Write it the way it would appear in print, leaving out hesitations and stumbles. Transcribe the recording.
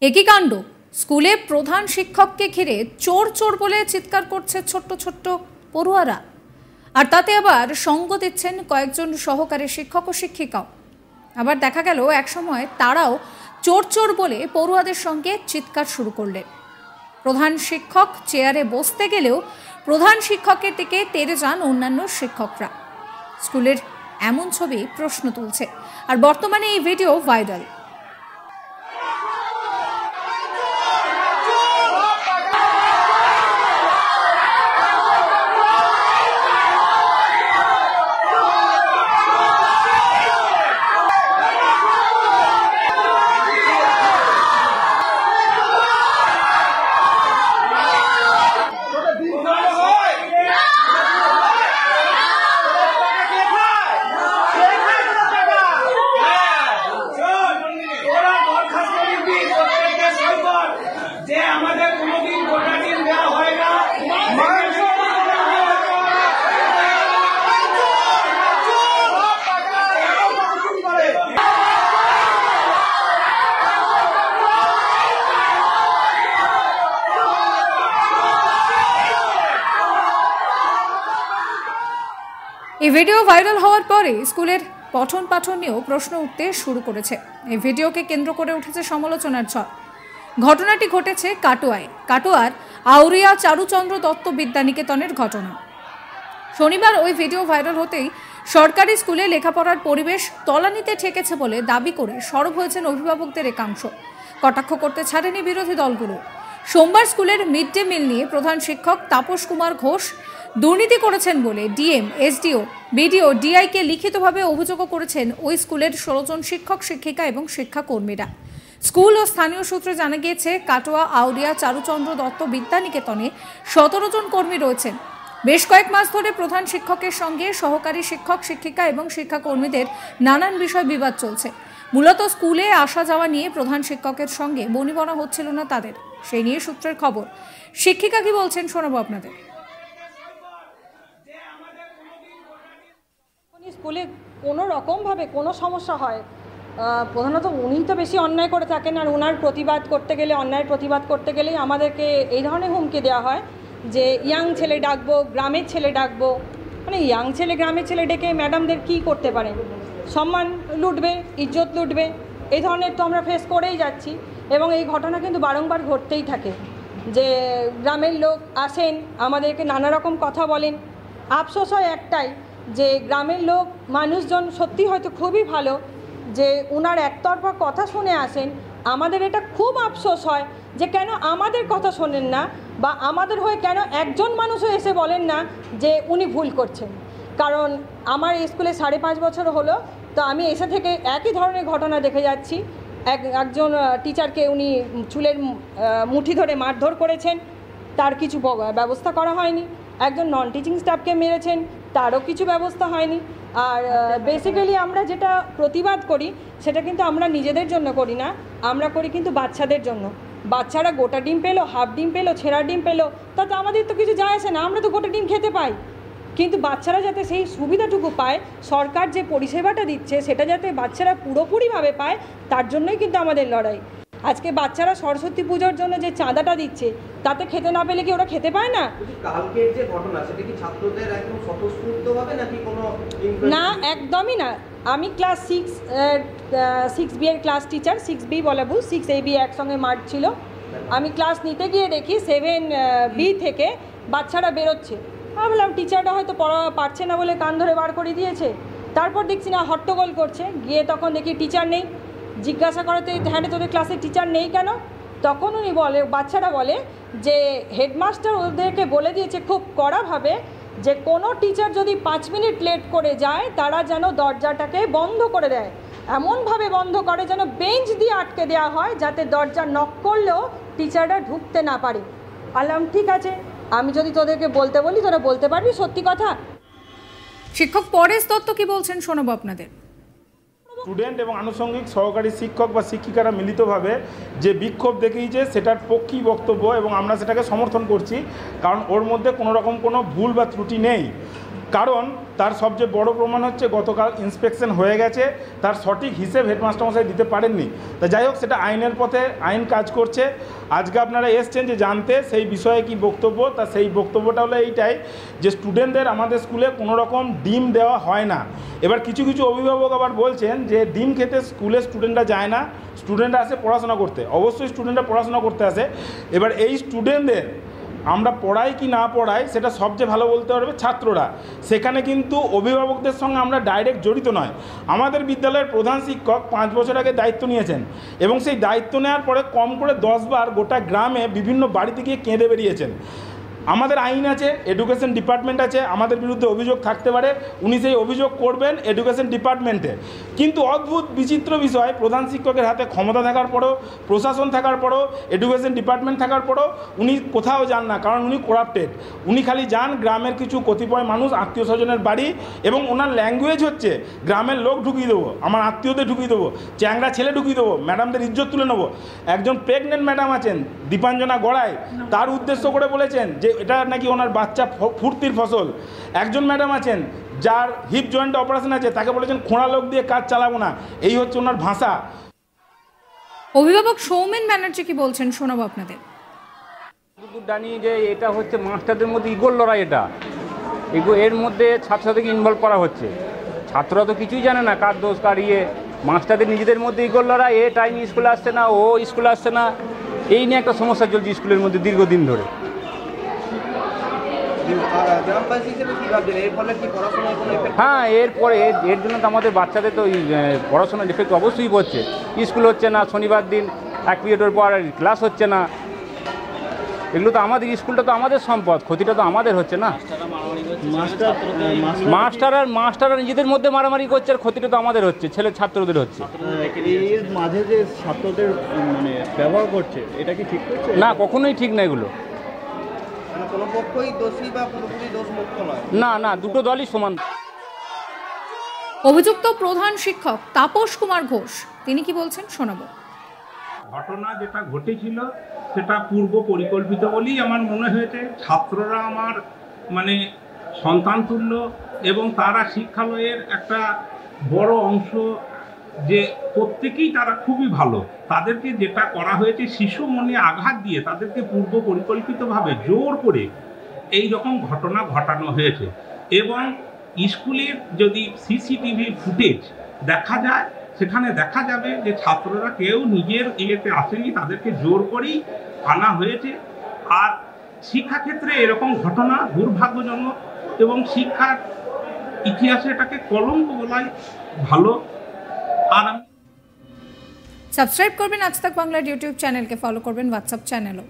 একই কাণ্ড স্কুলে প্রধান শিক্ষককে ঘিরে চোর চোর বলে চিৎকার করছে ছোট্ট ছোট্ট পড়ুয়ারা, আর তাতে আবার সঙ্গ দিচ্ছেন কয়েকজন সহকারী শিক্ষক ও শিক্ষিকাও। আবার দেখা গেল একসময় তারাও চোর চোর বলে পড়ুয়াদের সঙ্গে চিৎকার শুরু করলেন। প্রধান শিক্ষক চেয়ারে বসতে গেলেও প্রধান শিক্ষকের দিকে তেড়ে যান অন্যান্য শিক্ষকরা। স্কুলের এমন ছবি প্রশ্ন তুলছে, আর বর্তমানে এই ভিডিও ভাইরাল। এই ভিডিও ভাইরাল হওয়ার পরে স্কুলের পঠন পাঠন নিয়েও প্রশ্ন উঠতে শুরু করেছে। এই ভিডিওকে কেন্দ্র করে উঠেছে সমালোচনার ঝড়। ঘটনাটি ঘটেছে কাটোয়ার আউরিয়া চারুচন্দ্র দত্ত বিদ্যানিকেতনের ঘটনা। শনিবার ওই ভিডিও ভাইরাল হতেই সরকারি স্কুলে লেখাপড়ার পরিবেশ তলানিতে ঠেকেছে বলে দাবি করে সরব হয়েছেন অভিভাবকদের একাংশ। কটাক্ষ করতে ছাড়েনি বিরোধী দলগুলো। সোমবার স্কুলের মিড ডে মিল নিয়ে প্রধান শিক্ষক তাপস কুমার ঘোষ দুর্নীতি করেছেন বলে ডিএম, এসডিও, বিডিও, ডিআইকে লিখিতভাবে অভিযোগ করেছেন ওই স্কুলের 16 জন শিক্ষক শিক্ষিকা এবং শিক্ষাকর্মীরা। স্কুল ও স্থানীয় সূত্রে জানা গিয়েছে, কাটোয়া আউরিয়া চারুচন্দ্র দত্ত বিদ্যানিকেতনে 17 জন কর্মী রয়েছেন। বেশ কয়েক মাস ধরে প্রধান শিক্ষকের সঙ্গে সহকারী শিক্ষক শিক্ষিকা এবং শিক্ষাকর্মীদের নানান বিষয় বিবাদ চলছে। মূলত স্কুলে আসা যাওয়া নিয়ে প্রধান শিক্ষকের সঙ্গে বনিবনা হচ্ছিল না তাদের, সেই নিয়ে সূত্রের খবর। শিক্ষিকা কি বলছেন শোনাবো আপনাদের। স্কুলে কোনো রকমভাবে কোনো সমস্যা হয়, প্রধানত উনিই তো বেশি অন্যায় করে থাকেন, আর ওনার প্রতিবাদ করতে গেলে, অন্যায়ের প্রতিবাদ করতে গেলেই আমাদেরকে এই ধরনের হুমকি দেওয়া হয় যে ইয়াং ছেলে ডাকবো, গ্রামের ছেলে ডাকবো। মানে ইয়াং ছেলে গ্রামের ছেলে ডেকে ম্যাডামদের কী করতে পারেন? সম্মান লুটবে, ইজ্জত লুটবে, এই ধরনের তো আমরা ফেস করেই যাচ্ছি। এবং এই ঘটনা কিন্তু বারংবার ঘটতেই থাকে যে গ্রামের লোক আসেন, আমাদেরকে নানা রকম কথা বলেন। আফসোস হয় একটাই যে গ্রামের লোক মানুষজন সত্যি হয়তো খুবই ভালো, যে ওনার একতরফা কথা শুনে আসেন। আমাদের এটা খুব আফসোস হয় যে কেন আমাদের কথা শোনেন না, বা আমাদের হয়ে কেন একজন মানুষও এসে বলেন না যে উনি ভুল করছেন। কারণ আমার স্কুলে 5.5 বছর হলো, তো আমি এসে থেকে একই ধরনের ঘটনা দেখে যাচ্ছি। একজন টিচারকে উনি চুলের মুঠি ধরে মারধর করেছেন, তার কিছু ব্যবস্থা করা হয়নি। একজন নন টিচিং স্টাফকে মেরেছেন, তারও কিছু ব্যবস্থা হয়নি। আর বেসিক্যালি আমরা যেটা প্রতিবাদ করি সেটা কিন্তু আমরা নিজেদের জন্য করি না, আমরা করি কিন্তু বাচ্চাদের জন্য। বাচ্চারা গোটা ডিম পেলো, হাফ ডিম পেলো, ছেঁড়া ডিম পেলো, তাতে আমাদের তো কিছু যায় আসে না, আমরা তো গোটা ডিম খেতে পাই। কিন্তু বাচ্চারা যাতে সেই সুবিধাটুকু পায়, সরকার যে পরিষেবাটা দিচ্ছে সেটা যাতে বাচ্চারা পুরোপুরিভাবে পায়, তার জন্যই কিন্তু আমাদের লড়াই। আজকে বাচ্চারা সরস্বতী পুজোর জন্য যে চাঁদাটা দিচ্ছে, তাতে খেতে না পেলে কি ওরা খেতে পায় না? কালকের যে ঘটনা সেটা কি ছাত্রদের একদম স্বতঃস্ফূর্তভাবে নাকি কোনো? না, একদমই না। আমি ক্লাস 6B এর ক্লাস টিচার, 6B বলা ভুল, 6AB একসঙ্গে মার্চ ছিল। আমি ক্লাস নিতে গিয়ে দেখি 7B থেকে বাচ্চারা বেরোচ্ছে। ভাবলাম টিচাররা হয়তো পড়া পারছে না বলে কান ধরে বার করে দিয়েছে। তারপর দেখছি না হট্টগোল করছে, গিয়ে তখন দেখি টিচার নেই। জিজ্ঞাসা করাতে, হ্যাঁ তোদের ক্লাসে টিচার নেই কেন? তখন উনি বলে, বাচ্চারা বলে যে হেডমাস্টার ওদেরকে বলে দিয়েছে খুব কড়াভাবে যে কোনো টিচার যদি 5 মিনিট লেট করে যায় তারা যেন দরজাটাকে বন্ধ করে দেয়, এমনভাবে বন্ধ করে যেন বেঞ্চ দিয়ে আটকে দেওয়া হয়, যাতে দরজা নক করলেও টিচাররা ঢুকতে না পারে। বললাম ঠিক আছে, আমি যদি তোদেরকে বলতে বলি তোরা বলতে পারবি সত্যি কথা। শিক্ষক পরেশ দত্ত কি বলছেন শোনাবো আপনাদের। স্টুডেন্ট এবং আনুষঙ্গিক সহকারী শিক্ষক বা শিক্ষিকারা মিলিতভাবে যে বিক্ষোভ দেখিয়েছে সেটার পক্ষেই বক্তব্য, এবং আমরা সেটাকে সমর্থন করছি, কারণ ওর মধ্যে কোনো রকম কোনো ভুল বা ত্রুটি নেই। কারণ তার সবচেয়ে বড় প্রমাণ হচ্ছে গতকাল ইন্সপেকশন হয়ে গেছে, তার সঠিক হিসেব হেডমাস্টারমশাই দিতে পারেননি। তা যাই হোক, সেটা আইনের পথে, আইন কাজ করছে। আজকে আপনারা এসছেন যে জানতে সেই বিষয়ে কি বক্তব্য, তা সেই বক্তব্যটা হলো এইটাই যে স্টুডেন্টদের আমাদের স্কুলে কোনো রকম ডিম দেওয়া হয় না। এবার কিছু কিছু অভিভাবক আবার বলছেন যে ডিম খেতে স্কুলে স্টুডেন্টরা যায় না, স্টুডেন্টরা আসে পড়াশোনা করতে। অবশ্যই স্টুডেন্টরা পড়াশোনা করতে আসে। এবার এই স্টুডেন্টদের আমরা পড়াই কি না পড়াই সেটা সবচেয়ে ভালো বলতে পারবে ছাত্ররা। সেখানে কিন্তু অভিভাবকদের সঙ্গে আমরা ডাইরেক্ট জড়িত নয়। আমাদের বিদ্যালয়ের প্রধান শিক্ষক 5 বছর আগে দায়িত্ব নিয়েছেন এবং সেই দায়িত্ব নেওয়ার পরে কম করে 10 বার গোটা গ্রামে বিভিন্ন বাড়িতে গিয়ে কেঁদে বেরিয়েছেন। আমাদের আইন আছে, এডুকেশন ডিপার্টমেন্ট আছে, আমাদের বিরুদ্ধে অভিযোগ থাকতে পারে, উনি সেই অভিযোগ করবেন এডুকেশন ডিপার্টমেন্টে। কিন্তু অদ্ভুত বিচিত্র বিষয়, প্রধান শিক্ষকের হাতে ক্ষমতা থাকার পরেও, প্রশাসন থাকার পরেও, এডুকেশন ডিপার্টমেন্ট থাকার পরেও উনি কোথাও যান না, কারণ উনি করাপ্টেড। উনি খালি যান গ্রামের কিছু কতিপয় মানুষ, আত্মীয় স্বজনের বাড়ি, এবং ওনার ল্যাঙ্গুয়েজ হচ্ছে গ্রামের লোক ঢুকিয়ে দেবো, আমার আত্মীয়দের ঢুকিয়ে দেবো, চ্যাংরা ছেলে ঢুকিয়ে দেবো, ম্যাডামদের ইজ্জত তুলে নেবো। একজন প্রেগনেন্ট ম্যাডাম আছেন দীপাঞ্জনা গড়াই, তার উদ্দেশ্য করে বলেছেন যে এটা নাকি ওনার বাচ্চা ফুর্তির ফসল। একজন ম্যাডাম আছেন যার হিপ জয়েন্ট অপারেশন আছে, তাকে বলেছেন খোঁড়া লোক দিয়ে কাজ চালাবো না। এই হচ্ছে ওনার ভাষা। অভিভাবক সৌমেন ব্যানার্জি কি বলছেন শোনাবো আপনাদের। জানি যে এটা হচ্ছে মাস্টারদের মধ্যে ইগোর লড়াই। এটা এর মধ্যে ছাত্রছাত্রীকে ইনভলভ করা হচ্ছে। ছাত্ররা তো কিছুই জানে না কার দোষ কার ইয়ে। মাস্টারদের নিজেদের মধ্যে ইগোর লড়াই, এ টাইম স্কুলে আসছে না, ও স্কুলে আসছে না, এই নিয়ে একটা সমস্যা চলছে স্কুলের মধ্যে দীর্ঘদিন ধরে। হ্যাঁ, এরপরে এর জন্য তো আমাদের বাচ্চাদের তো পড়াশোনার এফেক্ট অবশ্যই পড়ছে। স্কুল হচ্ছে না, শনিবার দিন এক পিরিয়ডের পর ক্লাস হচ্ছে না। এগুলো তো আমাদের, স্কুলটা তো আমাদের সম্পদ, ক্ষতিটা তো আমাদের হচ্ছে না। মাস্টাররা নিজেদের মধ্যে মারামারি করছে, আর ক্ষতিটা তো আমাদের হচ্ছে, ছাত্রদের হচ্ছে। এর মাঝে যে ছাত্রদের মানে ব্যবহার করছে, এটা কি ঠিক করছে? না, কখনোই ঠিক না এগুলো। কোনো পক্ষই দোষী বা পুরোপুরি দোষমুক্ত নয়। না, দুটো দলই সমান। অভিযুক্ত প্রধান শিক্ষক তাপস কুমার ঘোষ তিনি কি বলছেন শোনাবো। ঘটনা যেটা ঘটেছিল সেটা পূর্ব পরিকল্পিত বলেই আমার মনে হয়েছে। ছাত্ররা আমার মানে সন্তান তুল্য এবং তারা শিক্ষালয়ের একটা বড় অংশ, যে প্রত্যেকেই তারা খুবই ভালো। তাদেরকে যেটা করা হয়েছে শিশু মনে আঘাত দিয়ে তাদেরকে পূর্ব পরিকল্পিতভাবে জোর করে এই রকম ঘটনা ঘটানো হয়েছে। এবং স্কুলের যদি সিসিটিভি ফুটেজ দেখা যায়, সেখানে দেখা যাবে যে ছাত্ররা কেউ নিজের ইয়েতে আসেনি, তাদেরকে জোর করেই আনা হয়েছে। আর শিক্ষাক্ষেত্রে এরকম ঘটনা দুর্ভাগ্যজনক এবং শিক্ষার ইতিহাসে এটাকে কলঙ্ক বলাই ভালো। আর সাবস্ক্রাইব করবেন আজ তাক বাংলার ইউটিউব চ্যানেলকে, ফলো করবেন হোয়াটসঅ্যাপ চ্যানেলও।